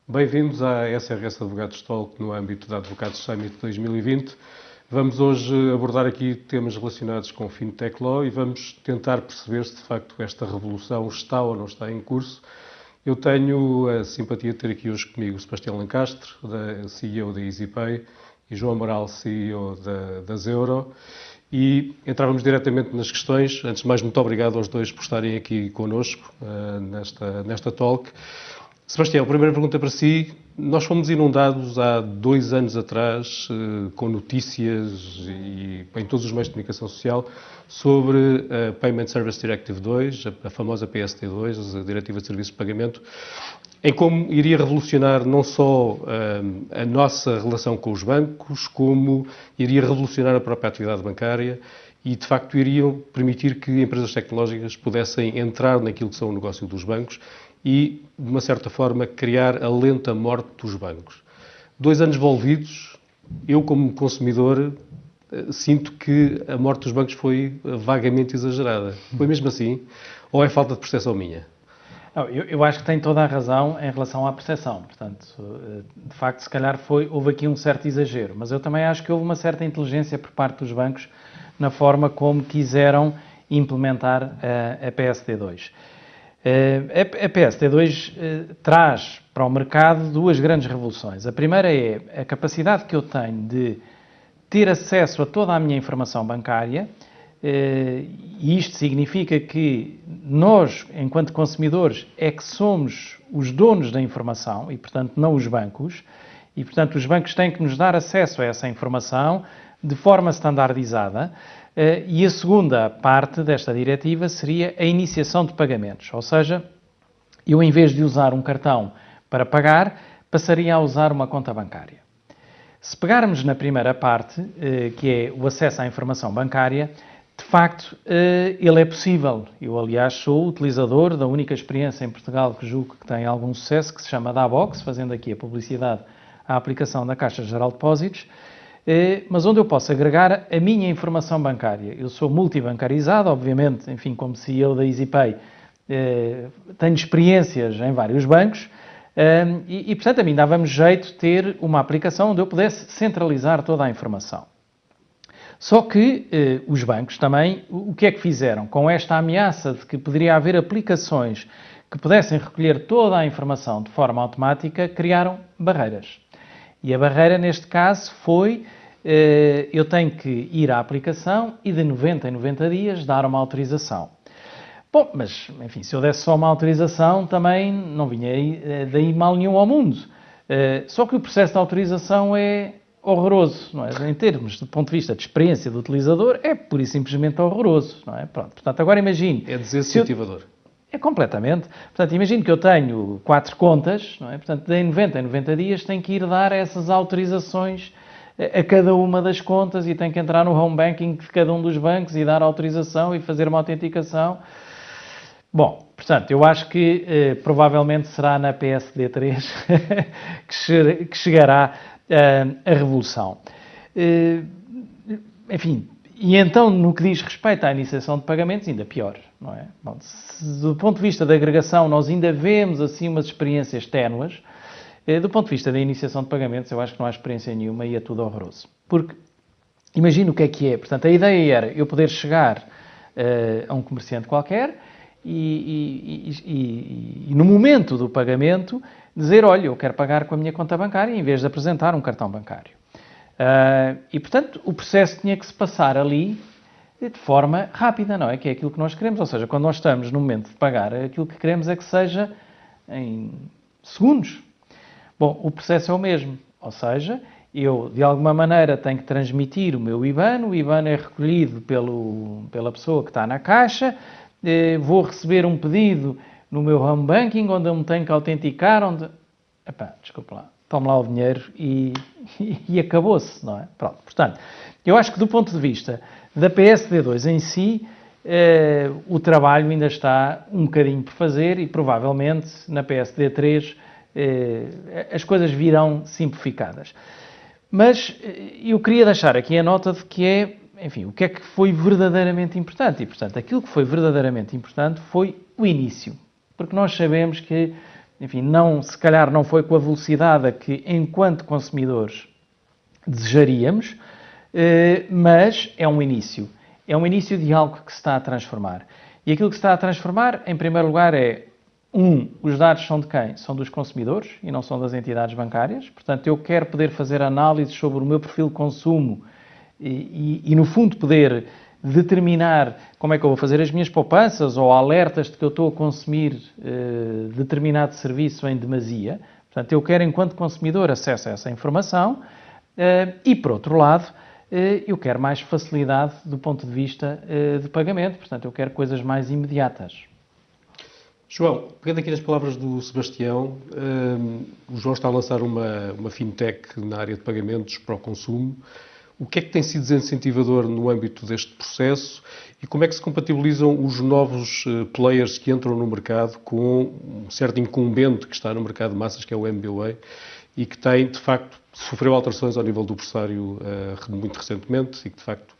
Bem-vindos à SRS Advogados Talk no âmbito da Advogados Summit 2020. Vamos hoje abordar aqui temas relacionados com Fintech Law e vamos tentar perceber se de facto esta revolução está ou não está em curso. Eu tenho a simpatia de ter aqui hoje comigo o Sebastião Lencastre, CEO da EasyPay, e João Amaral, CEO da Zeuro. E entrávamos diretamente nas questões. Antes de mais, muito obrigado aos dois por estarem aqui connosco nesta talk. Sebastião, a primeira pergunta para si. Nós fomos inundados há 2 anos atrás com notícias e em todos os meios de comunicação social sobre a Payment Service Directive 2, a famosa PSD2, a Diretiva de Serviços de Pagamento, em como iria revolucionar não só a nossa relação com os bancos, como iria revolucionar a própria atividade bancária e, de facto, iriam permitir que empresas tecnológicas pudessem entrar naquilo que são o negócio dos bancos e, de uma certa forma, criar a lenta morte dos bancos. 2 anos envolvidos, eu, como consumidor, sinto que a morte dos bancos foi vagamente exagerada. Foi mesmo assim? Ou é falta de percepção minha? Eu acho que tem toda a razão em relação à percepção. Portanto, de facto, se calhar houve aqui um certo exagero. Mas eu também acho que houve uma certa inteligência por parte dos bancos na forma como quiseram implementar a PSD2. A PSD2 traz para o mercado 2 grandes revoluções. A primeira é a capacidade que eu tenho de ter acesso a toda a minha informação bancária, e isto significa que nós, enquanto consumidores, é que somos os donos da informação e, portanto, não os bancos, e, portanto, os bancos têm que nos dar acesso a essa informação de forma standardizada. E a segunda parte desta diretiva seria a iniciação de pagamentos, ou seja, eu, em vez de usar um cartão para pagar, passaria a usar uma conta bancária. Se pegarmos na primeira parte, que é o acesso à informação bancária, de facto, ele é possível. Eu, aliás, sou utilizador da única experiência em Portugal que julgo que tem algum sucesso, que se chama Dabox, fazendo aqui a publicidade à aplicação da Caixa Geral de Depósitos, mas onde eu posso agregar a minha informação bancária. Eu sou multibancarizado, obviamente, enfim, como CEO da EasyPay, tenho experiências em vários bancos, e, portanto, a mim dava-me jeito de ter uma aplicação onde eu pudesse centralizar toda a informação. Só que os bancos também, o que é que fizeram? Com esta ameaça de que poderia haver aplicações que pudessem recolher toda a informação de forma automática, criaram barreiras. E a barreira, neste caso, foi eu tenho que ir à aplicação e de 90 em 90 dias dar uma autorização. Bom, mas, enfim, se eu desse só uma autorização, também não vinha daí mal nenhum ao mundo. Só que o processo de autorização é horroroso, não é? Em termos, do ponto de vista de experiência do utilizador, é pura e simplesmente horroroso, não é? Pronto, portanto, agora imagine... É desincentivador. É completamente. Portanto, imagino que eu tenho 4 contas, não é? Portanto, de 90 em 90 dias tenho que ir dar essas autorizações a cada uma das contas e tenho que entrar no home banking de cada um dos bancos e dar autorização e fazer uma autenticação. Bom, portanto, eu acho que provavelmente será na PSD3 que chegará a revolução. Enfim, e então, no que diz respeito à iniciação de pagamentos, ainda pior, não é? Bom, se do ponto de vista da agregação nós ainda vemos assim umas experiências ténues, do ponto de vista da iniciação de pagamentos eu acho que não há experiência nenhuma e é tudo horroroso. Porque, imagina o que é. Portanto, a ideia era eu poder chegar a um comerciante qualquer e no momento do pagamento dizer, olha, eu quero pagar com a minha conta bancária em vez de apresentar um cartão bancário. E, portanto, o processo tinha que se passar ali de forma rápida, não é? Que é aquilo que nós queremos. Ou seja, quando nós estamos no momento de pagar, aquilo que queremos é que seja em segundos. Bom, o processo é o mesmo. Ou seja, eu, de alguma maneira, tenho que transmitir o meu IBAN. O IBAN é recolhido pela pessoa que está na caixa. Vou receber um pedido no meu home banking, onde eu me tenho que autenticar, desculpa lá. Tome lá o dinheiro e acabou-se, não é? Pronto, portanto, eu acho que do ponto de vista da PSD2 em si, o trabalho ainda está um bocadinho por fazer e provavelmente na PSD3 as coisas virão simplificadas. Mas eu queria deixar aqui a nota de que enfim, o que é que foi verdadeiramente importante? E, portanto, aquilo que foi verdadeiramente importante foi o início. Porque nós sabemos que enfim, se calhar não foi com a velocidade a que, enquanto consumidores, desejaríamos, mas é um início. É um início de algo que se está a transformar. E aquilo que se está a transformar, em primeiro lugar, os dados são de quem? São dos consumidores e não são das entidades bancárias. Portanto, eu quero poder fazer análises sobre o meu perfil de consumo e no fundo, poder determinar como é que eu vou fazer as minhas poupanças ou alertas de que eu estou a consumir determinado serviço em demasia. Portanto, eu quero, enquanto consumidor, acesso a essa informação e, por outro lado, eu quero mais facilidade do ponto de vista de pagamento. Portanto, eu quero coisas mais imediatas. João, pegando aqui nas palavras do Sebastião, o João está a lançar uma fintech na área de pagamentos para o consumo. O que é que tem sido desincentivador no âmbito deste processo e como é que se compatibilizam os novos players que entram no mercado com um certo incumbente que está no mercado de massas, que é o MBWay, e que tem, de facto, sofreu alterações ao nível do pressário muito recentemente e que, de facto,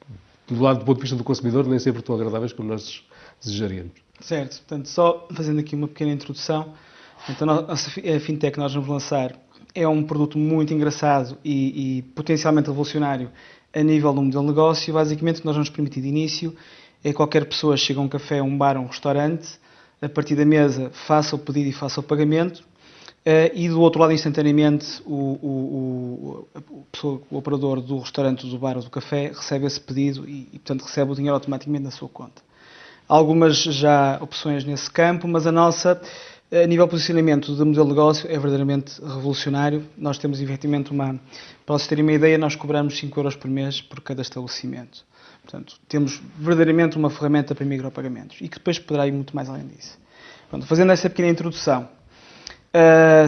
do lado do ponto de vista do consumidor, nem sempre tão agradáveis como nós desejaríamos. Certo, portanto, só fazendo aqui uma pequena introdução, então, a nossa fintech que nós vamos lançar é um produto muito engraçado e potencialmente revolucionário a nível do modelo de negócio. Basicamente, o que nós vamos permitir de início é que qualquer pessoa chega a um café, a um bar, a um restaurante, a partir da mesa faça o pedido e faça o pagamento e do outro lado, instantaneamente, o operador do restaurante, do bar ou do café recebe esse pedido e portanto, recebe o dinheiro automaticamente na sua conta. Há algumas já opções nesse campo, mas a nossa, a nível de posicionamento do modelo de negócio, é verdadeiramente revolucionário. Nós temos, efetivamente, para vocês terem uma ideia, nós cobramos 5 euros por mês por cada estabelecimento. Portanto, temos verdadeiramente uma ferramenta para micropagamentos e que depois poderá ir muito mais além disso. Pronto, fazendo esta pequena introdução,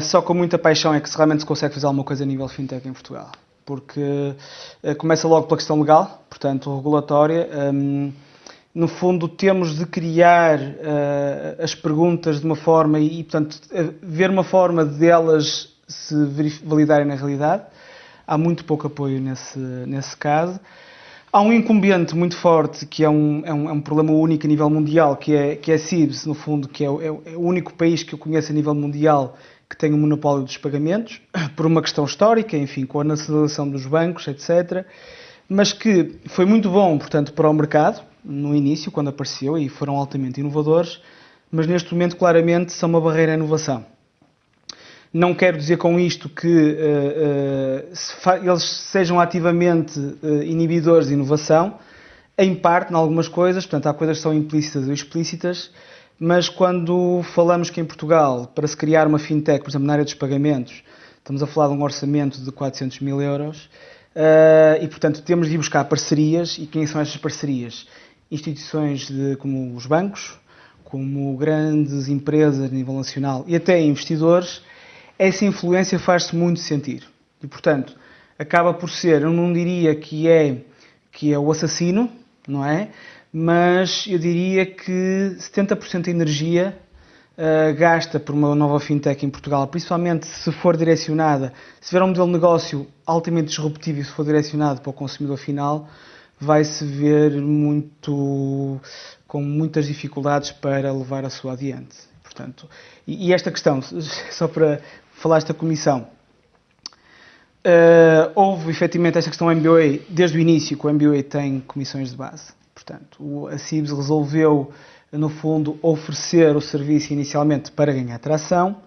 só com muita paixão é que realmente se consegue fazer alguma coisa a nível fintech em Portugal. Porque começa logo pela questão legal, portanto, regulatória. No fundo, temos de criar as perguntas de uma forma e, portanto, ver uma forma delas se validarem na realidade. Há muito pouco apoio nesse caso. Há um incumbente muito forte, que é um problema único a nível mundial, que é a CIBS, no fundo, que é o único país que eu conheço a nível mundial que tem o monopólio dos pagamentos, por uma questão histórica, enfim, com a nacionalização dos bancos, etc., mas que foi muito bom, portanto, para o mercado, no início, quando apareceu, e foram altamente inovadores, mas neste momento, claramente, são uma barreira à inovação. Não quero dizer com isto que eles sejam ativamente inibidores de inovação, em parte, em algumas coisas, portanto, há coisas que são implícitas ou explícitas, mas quando falamos que em Portugal, para se criar uma fintech, por exemplo, na área dos pagamentos, estamos a falar de um orçamento de 400 mil euros, e, portanto, temos de ir buscar parcerias, e quem são estas parcerias? Instituições como os bancos, como grandes empresas a nível nacional e até investidores. Essa influência faz-se muito sentir. E, portanto, acaba por ser, eu não diria que é o assassino, não é? Mas eu diria que 70% da energia gasta por uma nova fintech em Portugal, principalmente se for direcionada, se tiver um modelo de negócio altamente disruptivo e se for direcionado para o consumidor final, vai-se ver com muitas dificuldades para levar a sua adiante. Portanto, e esta questão, só para falar esta comissão, houve efetivamente esta questão MBWay desde o início, que o MBWay tem comissões de base. Portanto, a CIBS resolveu, no fundo, oferecer o serviço inicialmente para ganhar tração,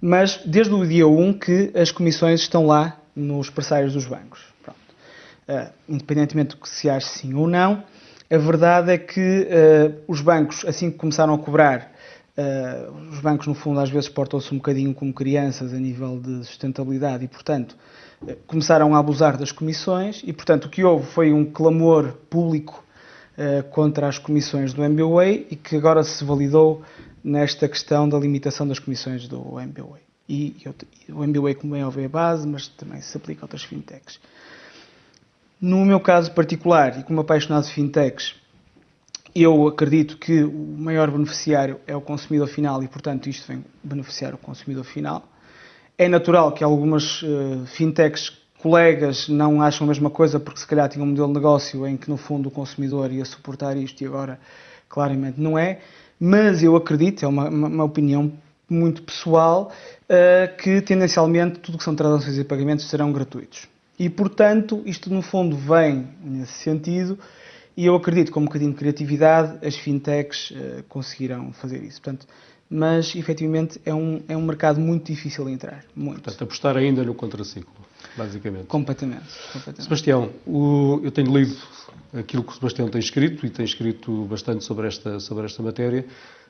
mas desde o dia 1 que as comissões estão lá nos pressários dos bancos. Independentemente do que se ache sim ou não, a verdade é que os bancos, assim que começaram a cobrar, os bancos no fundo às vezes portam-se um bocadinho como crianças a nível de sustentabilidade e, portanto, começaram a abusar das comissões e, portanto, o que houve foi um clamor público contra as comissões do MBWay e que agora se validou nesta questão da limitação das comissões do MBWay. E o MBWay, como é óbvio, é a base, mas também se aplica a outras fintechs. No meu caso particular, e como apaixonado de fintechs, eu acredito que o maior beneficiário é o consumidor final e, portanto, isto vem beneficiar o consumidor final. É natural que algumas fintechs colegas não acham a mesma coisa porque se calhar tinham um modelo de negócio em que, no fundo, o consumidor ia suportar isto e agora claramente não é. Mas eu acredito, é uma opinião muito pessoal, que tendencialmente tudo que são transações e pagamentos serão gratuitos. E, portanto, isto no fundo vem nesse sentido, e eu acredito que com um bocadinho de criatividade as fintechs conseguirão fazer isso. Portanto, mas, efetivamente, é um mercado muito difícil de entrar. Muito. Portanto, apostar ainda no contraciclo, basicamente. Completamente. Sebastião, eu tenho lido aquilo que o Sebastião tem escrito, e tem escrito bastante sobre esta matéria.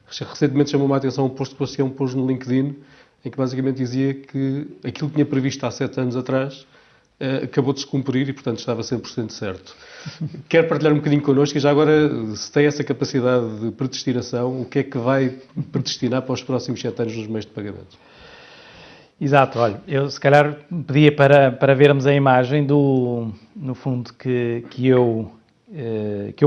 Recentemente chamou-me a atenção um post que o Sebastião pôs no LinkedIn, em que basicamente dizia que aquilo que tinha previsto há 7 anos atrás acabou de se cumprir e, portanto, estava 100% certo. Quer partilhar um bocadinho connosco e já agora, se tem essa capacidade de predestinação, o que é que vai predestinar para os próximos 7 anos nos meios de pagamento? Exato, olha, eu se calhar pedia para vermos a imagem no fundo, que eu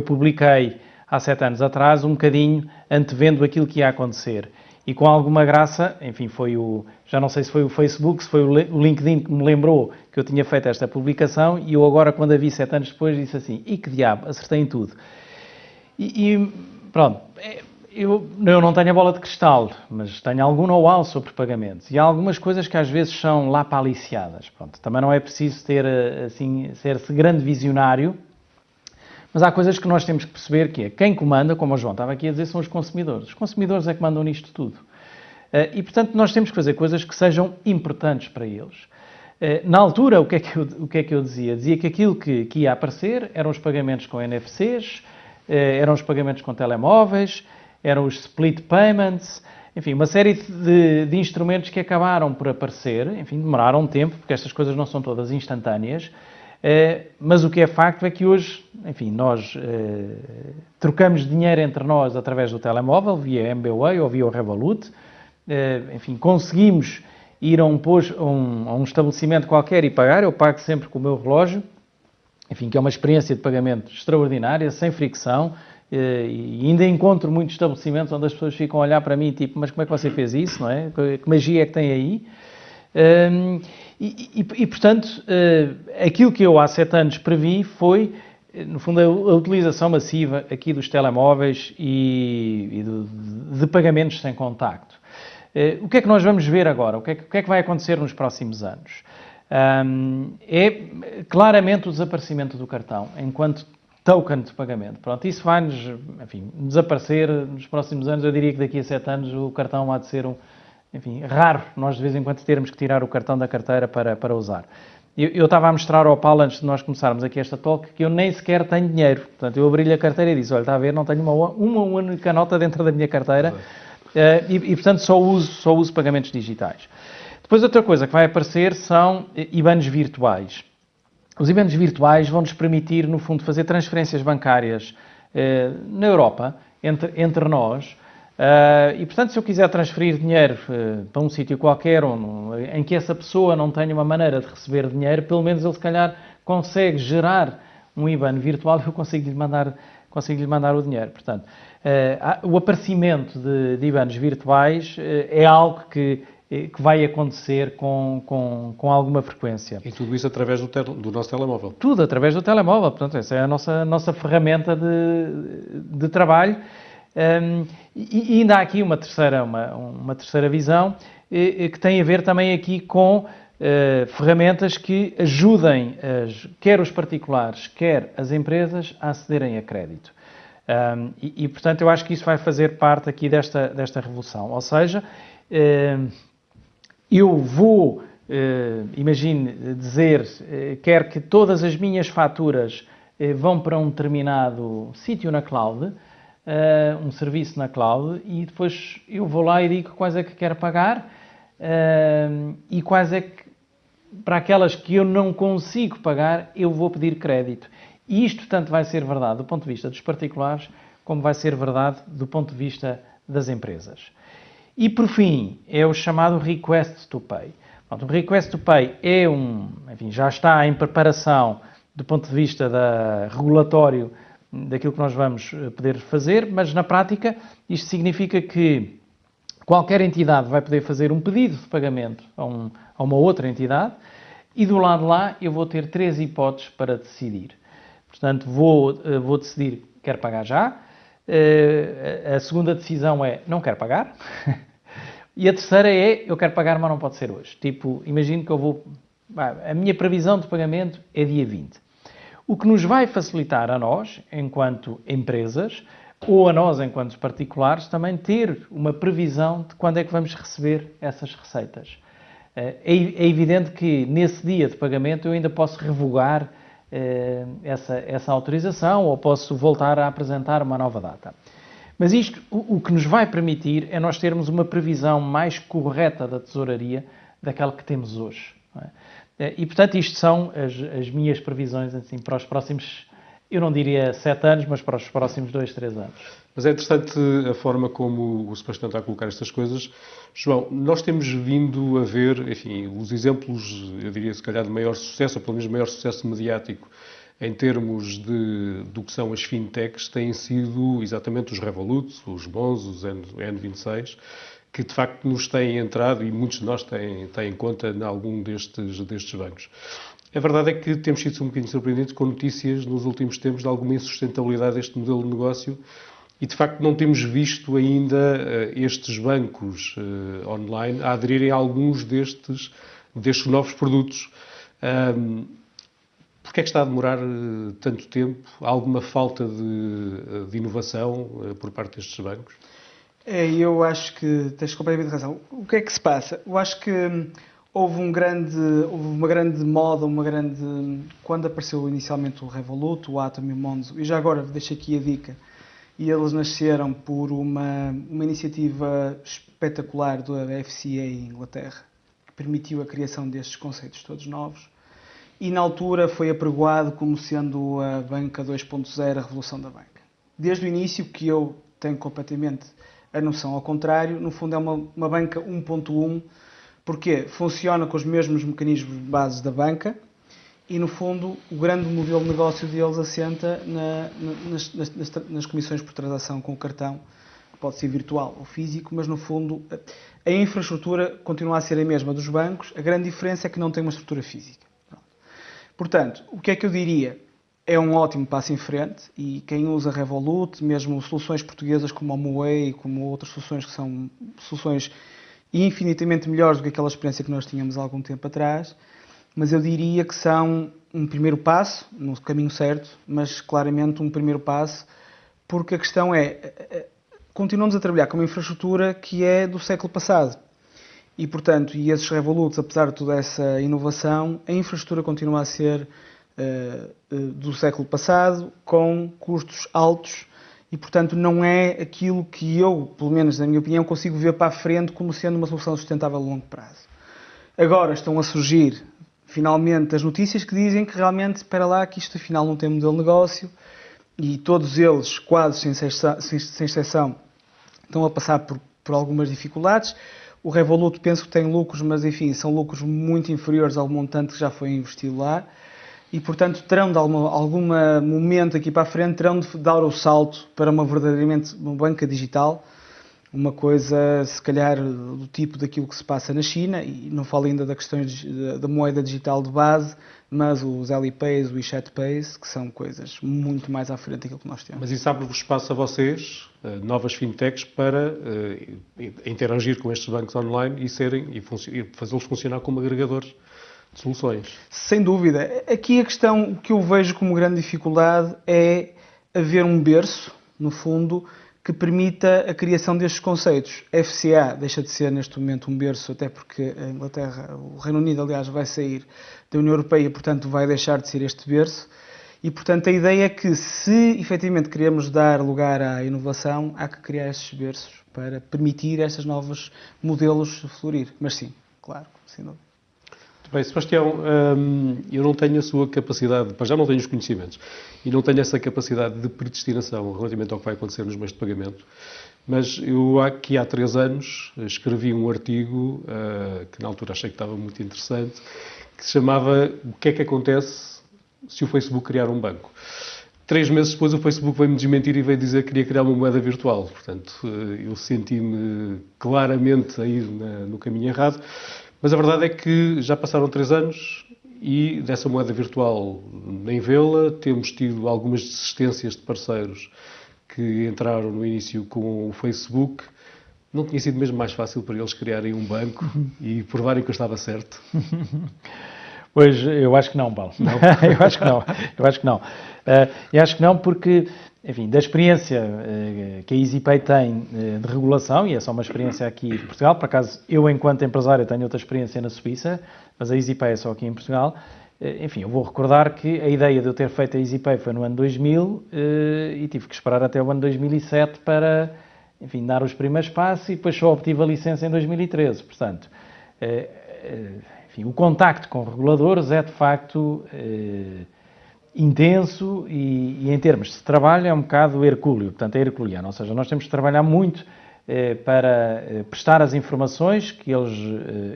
publiquei há 7 anos atrás, um bocadinho antevendo aquilo que ia acontecer. E com alguma graça, enfim, já não sei se foi o Facebook, se foi o LinkedIn que me lembrou que eu tinha feito esta publicação, e eu agora, quando a vi 7 anos depois, disse assim, e que diabo, acertei em tudo. E pronto, eu não tenho a bola de cristal, mas tenho algum know-how sobre pagamentos, e há algumas coisas que às vezes são lá para aliciadas. Pronto, também não é preciso ser-se grande visionário, mas há coisas que nós temos que perceber que é quem comanda, como o João estava aqui a dizer, são os consumidores. Os consumidores é que mandam nisto tudo. E, portanto, nós temos que fazer coisas que sejam importantes para eles. Na altura, o que é que eu dizia? Dizia que aquilo que ia aparecer eram os pagamentos com NFCs, eram os pagamentos com telemóveis, eram os split payments, enfim, uma série de instrumentos que acabaram por aparecer, enfim, demoraram um tempo, porque estas coisas não são todas instantâneas. Mas o que é facto é que hoje, enfim, nós trocamos dinheiro entre nós através do telemóvel, via MBWay ou via o Revolut, enfim, conseguimos ir a um estabelecimento qualquer e pagar, eu pago sempre com o meu relógio, enfim, que é uma experiência de pagamento extraordinária, sem fricção, e ainda encontro muitos estabelecimentos onde as pessoas ficam a olhar para mim, tipo, mas como é que você fez isso, não é? Que magia é que tem aí? Portanto, aquilo que eu há 7 anos previ foi, no fundo, a utilização massiva aqui dos telemóveis e de pagamentos sem contacto. O que é que nós vamos ver agora? O que é que vai acontecer nos próximos anos? É claramente o desaparecimento do cartão enquanto token de pagamento. Pronto, isso vai-nos, enfim, desaparecer nos próximos anos. Eu diria que daqui a 7 anos o cartão há de ser enfim, raro nós de vez em quando termos que tirar o cartão da carteira para usar. Eu estava a mostrar ao Paulo, antes de nós começarmos aqui esta talk, que eu nem sequer tenho dinheiro. Portanto, eu abri-lhe a carteira e disse, olha, está a ver, não tenho uma única nota dentro da minha carteira portanto, só uso pagamentos digitais. Depois, outra coisa que vai aparecer são IBANs virtuais. Os IBANs virtuais vão-nos permitir, no fundo, fazer transferências bancárias na Europa, entre nós. E, portanto, se eu quiser transferir dinheiro para um sítio qualquer em que essa pessoa não tenha uma maneira de receber dinheiro, pelo menos ele, se calhar, consegue gerar um IBAN virtual e eu consigo-lhe mandar o dinheiro. Portanto, o aparecimento de IBANs virtuais é algo que vai acontecer com alguma frequência. E tudo isso através do nosso telemóvel? Tudo através do telemóvel. Portanto, essa é a nossa ferramenta de trabalho. E ainda há aqui uma terceira visão que tem a ver também aqui com ferramentas que ajudem quer os particulares, quer as empresas a acederem a crédito. Portanto, eu acho que isso vai fazer parte aqui desta revolução. Ou seja, eu vou, imagine dizer, quer que todas as minhas faturas vão para um determinado sítio na cloud, um serviço na cloud, e depois eu vou lá e digo quais é que quero pagar e quais é que, para aquelas que eu não consigo pagar, eu vou pedir crédito. E isto tanto vai ser verdade do ponto de vista dos particulares, como vai ser verdade do ponto de vista das empresas. E, por fim, é o chamado Request to Pay. Pronto, o Request to Pay é enfim, já está em preparação do ponto de vista regulatório daquilo que nós vamos poder fazer, mas na prática isto significa que qualquer entidade vai poder fazer um pedido de pagamento a uma outra entidade e do lado de lá eu vou ter 3 hipóteses para decidir. Portanto, vou decidir quero pagar já, a segunda decisão é não quero pagar, E a terceira é, eu quero pagar, mas não pode ser hoje. Tipo, imagino que a minha previsão de pagamento é dia 20. O que nos vai facilitar a nós, enquanto empresas, ou a nós, enquanto particulares, também ter uma previsão de quando é que vamos receber essas receitas. É evidente que nesse dia de pagamento eu ainda posso revogar essa autorização ou posso voltar a apresentar uma nova data. Mas isto, o que nos vai permitir é nós termos uma previsão mais correta da tesouraria daquela que temos hoje. Não é? E, portanto, isto são as minhas previsões assim, para os próximos, eu não diria 7 anos, mas para os próximos 2, 3 anos. Mas é interessante a forma como o Sebastião está a colocar estas coisas. João, nós temos vindo a ver, enfim, os exemplos, eu diria, se calhar, de maior sucesso, ou pelo menos maior sucesso mediático, em termos do que são as fintechs, têm sido exatamente os Revolut, os Bons, os N26, que de facto nos têm entrado, e muitos de nós têm conta em algum destes bancos. A verdade é que temos sido um bocadinho surpreendidos com notícias nos últimos tempos de alguma insustentabilidade deste modelo de negócio e, de facto, não temos visto ainda estes bancos online a aderirem a alguns destes novos produtos. Porquê é que está a demorar tanto tempo? Há alguma falta de inovação por parte destes bancos? Eu acho que tens completamente razão. O que é que se passa? Eu acho que houve uma grande moda, quando apareceu inicialmente o Revolut, o Atom e o Monzo, e já agora deixo aqui a dica, e eles nasceram por uma iniciativa espetacular da FCA em Inglaterra, que permitiu a criação destes conceitos todos novos, e na altura foi apregoado como sendo a banca 2.0, a revolução da banca. Desde o início, que eu tenho completamente a noção ao contrário, no fundo é uma banca 1.1, porque funciona com os mesmos mecanismos de base da banca e, no fundo, o grande modelo de negócio deles assenta nas comissões por transação com o cartão, que pode ser virtual ou físico, mas, no fundo, a infraestrutura continua a ser a mesma dos bancos, a grande diferença é que não tem uma estrutura física. Portanto, o que é que eu diria? É um ótimo passo em frente e quem usa Revolut, mesmo soluções portuguesas como a Moe, como outras soluções que são soluções infinitamente melhores do que aquela experiência que nós tínhamos há algum tempo atrás, mas eu diria que são um primeiro passo, no caminho certo, mas claramente um primeiro passo, porque a questão continuamos a trabalhar com uma infraestrutura que é do século passado. E, portanto, esses Revoluts, apesar de toda essa inovação, a infraestrutura continua a ser do século passado, com custos altos, e, portanto, não é aquilo que eu, pelo menos na minha opinião, consigo ver para a frente como sendo uma solução sustentável a longo prazo. Agora estão a surgir, finalmente, as notícias que dizem que realmente, espera lá, que isto afinal não tem modelo de negócio, e todos eles, quase sem exceção, estão a passar por algumas dificuldades. O Revolut penso que tem lucros, mas enfim, são lucros muito inferiores ao montante que já foi investido lá. E, portanto, terão de algum momento aqui para a frente, terão de dar o salto para verdadeiramente uma banca digital, uma coisa, se calhar, do tipo daquilo que se passa na China, e não falo ainda da questão da moeda digital de base, mas os Alipays, o WeChat Pays, que são coisas muito mais à frente daquilo que nós temos. Mas isso abre-vos espaço a vocês, novas fintechs, para interagir com estes bancos online e fazê-los funcionar como agregadores de soluções. Sem dúvida. Aqui a questão, o que eu vejo como grande dificuldade é haver um berço, no fundo, que permita a criação destes conceitos. A FCA deixa de ser neste momento um berço, até porque a Inglaterra, o Reino Unido, aliás, vai sair da União Europeia, portanto vai deixar de ser este berço. E, portanto, a ideia é que, se efetivamente queremos dar lugar à inovação, há que criar estes berços para permitir estes novos modelos florir. Mas sim, claro, sem dúvida. Muito bem, Sebastião, eu não tenho a sua capacidade, já não tenho os conhecimentos, e não tenho essa capacidade de predestinação relativamente ao que vai acontecer nos meios de pagamento, mas eu aqui há 3 anos escrevi um artigo, que na altura achei que estava muito interessante, que se chamava O que é que acontece se o Facebook criar um banco? 3 meses depois o Facebook veio-me desmentir e veio dizer que queria criar uma moeda virtual. Portanto, eu senti-me claramente a ir no caminho errado. Mas a verdade é que já passaram 3 anos e dessa moeda virtual nem vê-la. Temos tido algumas desistências de parceiros que entraram no início com o Facebook. Não tinha sido mesmo mais fácil para eles criarem um banco e provarem que eu estava certo? Pois, eu acho que não, Paulo. Não? Eu acho que não. Eu acho que não porque, enfim, da experiência que a EasyPay tem de regulação, e é só uma experiência aqui em Portugal, por acaso eu, enquanto empresário, tenho outra experiência na Suíça, mas a EasyPay é só aqui em Portugal. Enfim, eu vou recordar que a ideia de eu ter feito a EasyPay foi no ano 2000 e tive que esperar até o ano 2007 para, enfim, dar os primeiros passos e depois só obtive a licença em 2013. Portanto, enfim, o contacto com reguladores é de facto intenso e em termos de trabalho é um bocado hercúleo, portanto é herculeano, ou seja, nós temos que trabalhar muito para prestar as informações que eles,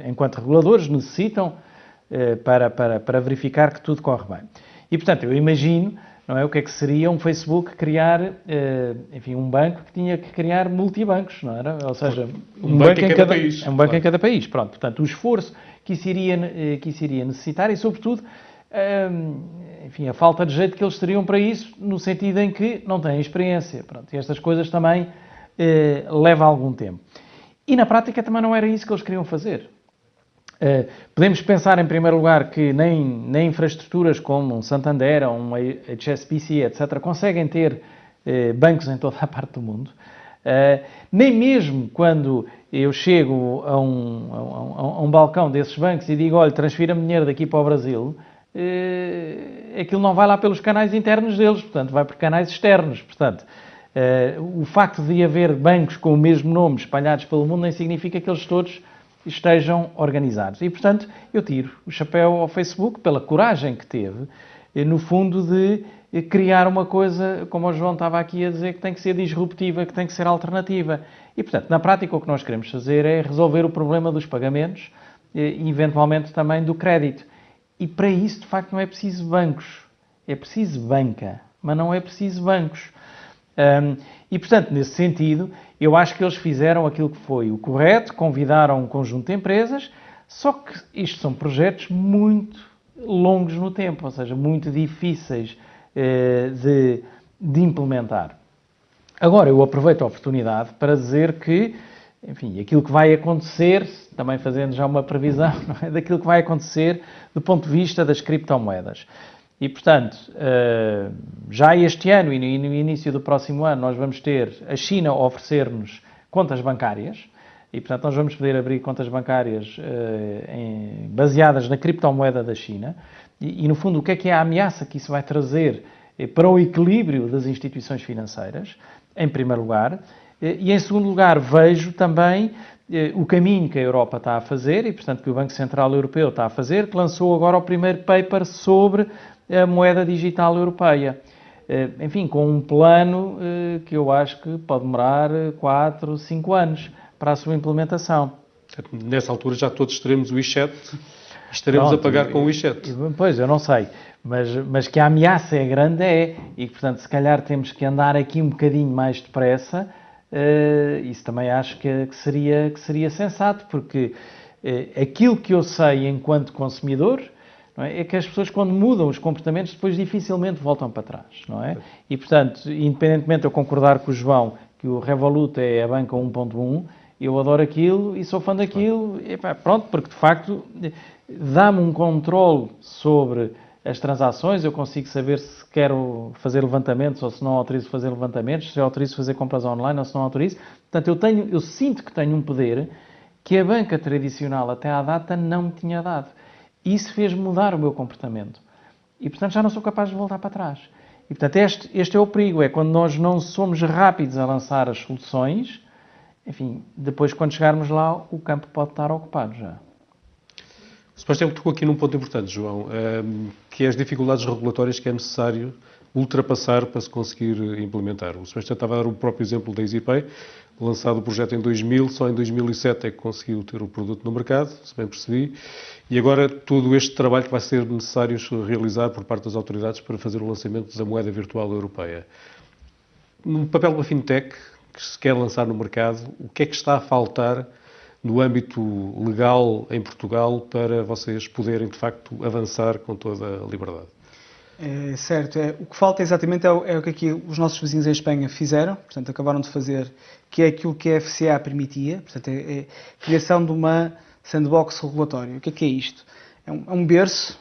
enquanto reguladores, necessitam para verificar que tudo corre bem. E, portanto, eu imagino, não é, o que é que seria um Facebook criar, enfim, um banco que tinha que criar multibancos, não era? Ou seja, um banco em cada país. Um banco em cada país, pronto. Portanto, o esforço que isso iria necessitar e, sobretudo, enfim, a falta de jeito que eles teriam para isso, no sentido em que não têm experiência. Pronto, e estas coisas também levam algum tempo. E, na prática, também não era isso que eles queriam fazer. Podemos pensar, em primeiro lugar, que nem infraestruturas como um Santander ou um HSBC, etc., conseguem ter bancos em toda a parte do mundo. Nem mesmo quando eu chego a um balcão desses bancos e digo, olha, transfira-me dinheiro daqui para o Brasil, aquilo não vai lá pelos canais internos deles, portanto, vai por canais externos. Portanto, o facto de haver bancos com o mesmo nome espalhados pelo mundo nem significa que eles todos estejam organizados. E, portanto, eu tiro o chapéu ao Facebook pela coragem que teve, no fundo, de criar uma coisa, como o João estava aqui a dizer, que tem que ser disruptiva, que tem que ser alternativa. E, portanto, na prática, o que nós queremos fazer é resolver o problema dos pagamentos e, eventualmente, também do crédito. E, para isso, de facto, não é preciso bancos. É preciso banca, mas não é preciso bancos. E, portanto, nesse sentido, eu acho que eles fizeram aquilo que foi o correto, convidaram um conjunto de empresas, só que isto são projetos muito longos no tempo, ou seja, muito difíceis de implementar. Agora, eu aproveito a oportunidade para dizer que, enfim, aquilo que vai acontecer, também fazendo já uma previsão, não é? Daquilo que vai acontecer do ponto de vista das criptomoedas. E, portanto, já este ano e no início do próximo ano nós vamos ter a China a oferecer-nos contas bancárias e, portanto, nós vamos poder abrir contas bancárias baseadas na criptomoeda da China e, no fundo, o que é a ameaça que isso vai trazer para o equilíbrio das instituições financeiras, em primeiro lugar, e, em segundo lugar, vejo também o caminho que a Europa está a fazer e, portanto, que o Banco Central Europeu está a fazer, que lançou agora o primeiro paper sobre a moeda digital europeia. Enfim, com um plano que eu acho que pode demorar 4, 5 anos para a sua implementação. Nessa altura já todos teremos o WeChat e estaremos a pagar com o WeChat. Pois, eu não sei. Mas que a ameaça é grande e que, portanto, se calhar temos que andar aqui um bocadinho mais depressa. Isso também acho que seria sensato, porque aquilo que eu sei enquanto consumidor não é que as pessoas, quando mudam os comportamentos, depois dificilmente voltam para trás, não é? E, portanto, independentemente de eu concordar com o João que o Revolut é a banca 1.1, eu adoro aquilo e sou fã daquilo, e, pronto, porque de facto dá-me um controle sobre as transações, eu consigo saber se quero fazer levantamentos ou se não autorizo fazer levantamentos, se autorizo fazer compras online ou se não autorizo. Portanto, eu sinto que tenho um poder que a banca tradicional até à data não me tinha dado. Isso fez mudar o meu comportamento. E, portanto, já não sou capaz de voltar para trás. E, portanto, este é o perigo, é quando nós não somos rápidos a lançar as soluções, enfim, depois quando chegarmos lá, o campo pode estar ocupado já. O Sebastião tocou aqui num ponto importante, João, que é as dificuldades regulatórias que é necessário ultrapassar para se conseguir implementar. O Sebastião estava a dar o próprio exemplo da EasyPay, lançado o projeto em 2000, só em 2007 é que conseguiu ter o produto no mercado, se bem percebi, e agora todo este trabalho que vai ser necessário realizar por parte das autoridades para fazer o lançamento da moeda virtual europeia. No papel da fintech, que se quer lançar no mercado, o que é que está a faltar no âmbito legal em Portugal para vocês poderem, de facto, avançar com toda a liberdade? É certo. O que falta exatamente é o que aqui os nossos vizinhos em Espanha fizeram, portanto, acabaram de fazer, que é aquilo que a FCA permitia, portanto, é a criação de uma sandbox regulatória. O que é isto? É um berço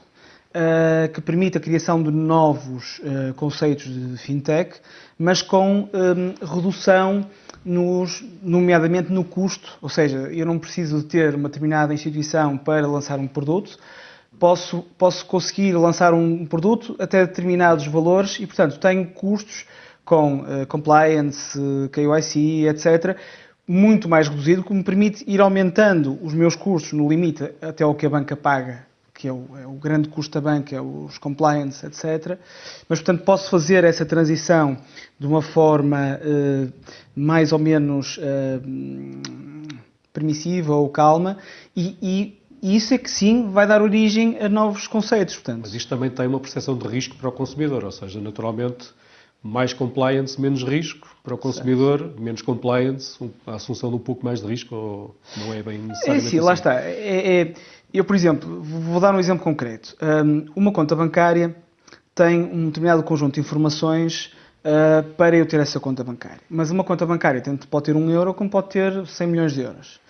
que permite a criação de novos conceitos de fintech, mas com redução, nomeadamente no custo, ou seja, eu não preciso de ter uma determinada instituição para lançar um produto, posso conseguir lançar um produto até determinados valores e, portanto, tenho custos com compliance, KYC, etc., muito mais reduzido, que me permite ir aumentando os meus custos no limite até o que a banca paga, que é o grande custo da banca, é os compliance, etc. Mas, portanto, posso fazer essa transição de uma forma mais ou menos permissiva ou calma e isso é que sim vai dar origem a novos conceitos. Portanto. Mas isto também tem uma percepção de risco para o consumidor, ou seja, naturalmente, mais compliance, menos risco para o consumidor, certo. Menos compliance, a assunção de um pouco mais de risco, ou não é bem necessariamente sim, assim? Lá está. Eu, por exemplo, vou dar um exemplo concreto. Uma conta bancária tem um determinado conjunto de informações para eu ter essa conta bancária. Mas uma conta bancária tanto pode ter 1 euro como pode ter 100 milhões de euros.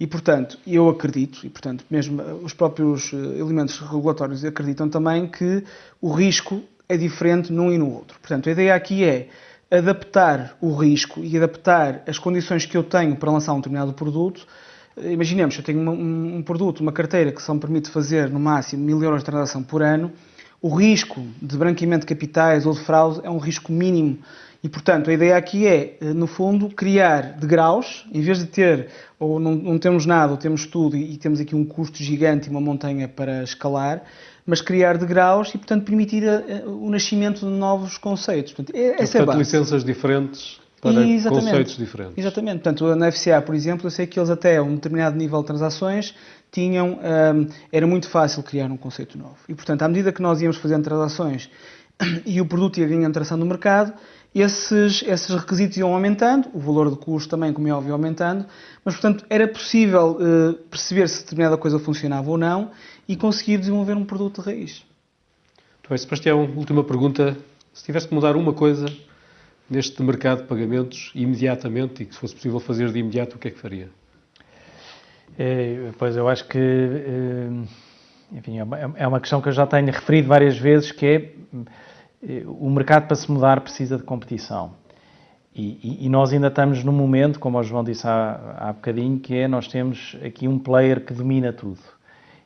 E, portanto, eu acredito, e, portanto, mesmo os próprios elementos regulatórios acreditam também que o risco é diferente num e no outro. Portanto, a ideia aqui é adaptar o risco e adaptar as condições que eu tenho para lançar um determinado produto. Imaginemos, eu tenho um produto, uma carteira que só me permite fazer no máximo 1000 euros de transação por ano, o risco de branqueamento de capitais ou de fraude é um risco mínimo. E, portanto, a ideia aqui é, no fundo, criar degraus, em vez de ter, ou não temos nada, ou temos tudo e temos aqui um custo gigante e uma montanha para escalar, mas criar degraus e, portanto, permitir o nascimento de novos conceitos. Portanto, essa é a base. Licenças diferentes para conceitos diferentes. Exatamente. Portanto, na FCA, por exemplo, eu sei que eles até um determinado nível de transações tinham, era muito fácil criar um conceito novo. E, portanto, à medida que nós íamos fazendo transações e o produto ia ganhando tração no mercado, esses requisitos iam aumentando, o valor de custo também, como é óbvio, aumentando, mas, portanto, era possível perceber se determinada coisa funcionava ou não e conseguir desenvolver um produto de raiz. Muito bem, Sebastião, última pergunta. Se tivesse que mudar uma coisa neste mercado de pagamentos imediatamente e que se fosse possível fazer de imediato, o que é que faria? Pois eu acho que, enfim, é uma questão que eu já tenho referido várias vezes, que é o mercado para se mudar precisa de competição. E nós ainda estamos num momento, como o João disse há bocadinho, que é nós temos aqui um player que domina tudo.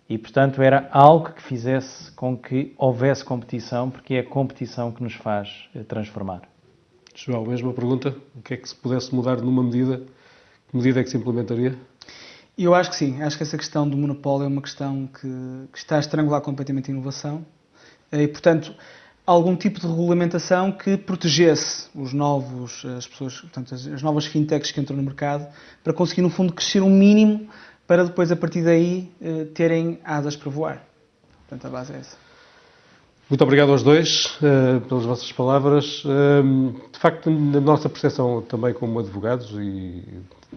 E, portanto, era algo que fizesse com que houvesse competição, porque é a competição que nos faz transformar. João, mesma pergunta. O que é que se pudesse mudar numa medida? Que medida é que se implementaria? Eu acho que sim. Acho que essa questão do monopólio é uma questão que está a estrangular completamente a inovação. E, portanto, algum tipo de regulamentação que protegesse as pessoas, portanto, as novas fintechs que entram no mercado, para conseguir, no fundo, crescer um mínimo para depois, a partir daí, terem asas para voar. Portanto, a base é essa. Muito obrigado aos dois pelas vossas palavras. De facto, na nossa percepção também como advogados e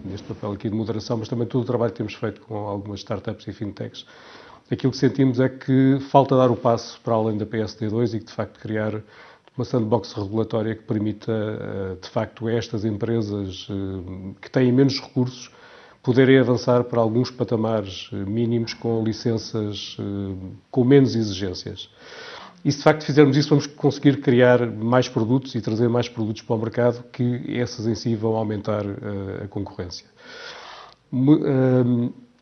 neste papel aqui de moderação, mas também todo o trabalho que temos feito com algumas startups e fintechs, aquilo que sentimos é que falta dar o passo para além da PSD2 e que, de facto, criar uma sandbox regulatória que permita, de facto, a estas empresas que têm menos recursos poderem avançar para alguns patamares mínimos com licenças com menos exigências. E se de facto fizermos isso, vamos conseguir criar mais produtos e trazer mais produtos para o mercado, que essas em si vão aumentar a concorrência.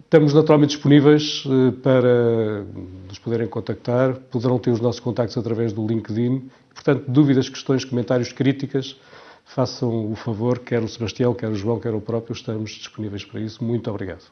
Estamos naturalmente disponíveis para nos poderem contactar, poderão ter os nossos contactos através do LinkedIn. Portanto, dúvidas, questões, comentários, críticas, façam o favor, quer o Sebastião, quer o João, quer o próprio, estamos disponíveis para isso. Muito obrigado.